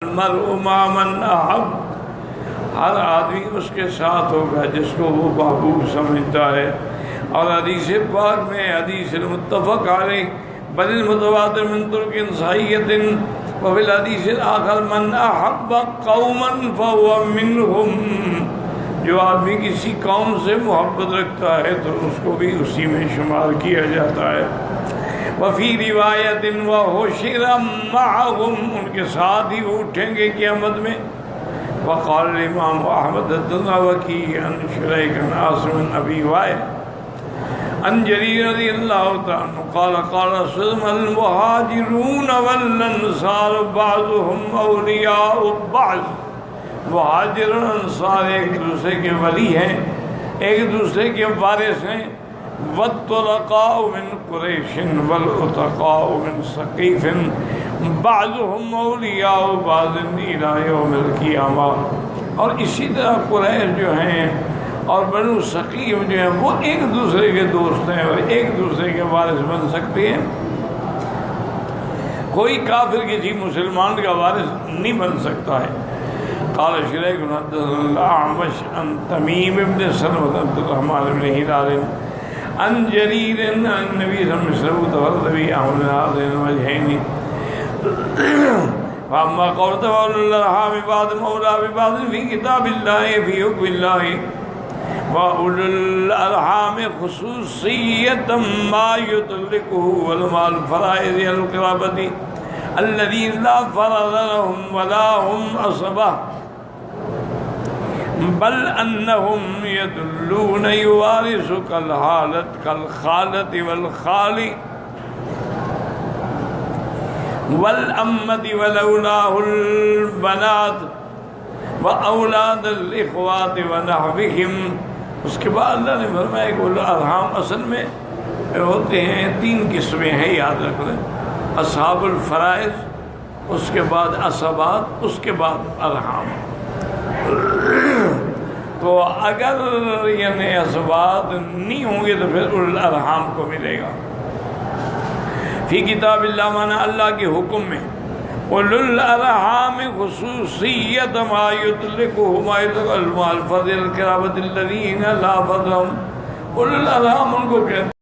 المرء مع من احب، ہر آدمی اس کے ساتھ ہوگا جس کو وہ محبوب سمجھتا ہے۔ اور حدیث پاک میں حدیث متفق علیہ بل المتواتر من طرق صحیحۃ وفی الحدیث الآخر من احب قوما فهو منهم، جو آدمی کسی قوم سے محبت رکھتا ہے تو اس کو بھی اسی میں شمار کیا جاتا ہے۔ وفی روایت وحشر معهم، ان کے ساتھ ہی وہ اٹھیں گے قیامت میں۔ وقال الامام احمد حدثنا وکیع عن شریک عن عاصم عن ابی وائل عن جریر رضی اللہ تعالی عنہ قال قال رسول اللہ المہاجرون والانصار بعضهم اولیاء بعض، مہاجر اور انصار ایک دوسرے کے ولی ہیں، ایک دوسرے کے وارث ہیں۔ والطلقاء من قریش والعتقاء من ثقیف بعضهم اولیاء بعض الى یوم القیامہ، اور اسی طرح قریش جو ہیں اور بنو ثقیف جو ہیں وہ ایک دوسرے کے دوست ہیں اور ایک دوسرے کے وارث بن سکتے ہیں۔ کوئی کافر کسی مسلمان کا وارث نہیں بن سکتا ہے۔ قال شریک حدثنا الاعمش عن تمیم بن سلمة عبد الرحمن بن ہلال عن جریر عن النبی صلی اللہ علیہ وسلم تفرد به احمد هذين الوجهين فاما قول تولى الارحام بعد مولى ببعض في كتاب الله في حكم الله وأولو الأرحام خصوصية ما يطلقه والمال الفرائض القرابة الذين لا فرض لهم ولا هم عصبة بل أنهم يدلون يوارث كالخالة والخال والأمة والأولاه البنات وأولاد الإخوات ونحوهم۔ اس کے بعد اللہ نے فرمایا کہ الارحام اصل میں ہوتے ہیں تین قسمیں ہیں، یاد رکھ لیں، اصحاب الفرائض، اس کے بعد عصبات، اس کے بعد ارحام۔ تو اگر یعنی عصبات نہیں ہوں گے تو پھر الارحام کو ملے گا۔ فی کتاب اللہ مانا اللہ کے حکم میں، اولو الارحام خصوصیت ما یطلقہ ما یطلق المال فضل القرابۃ الذین لا فضل لهم، اولو الارحام ان کو کہتے ہیں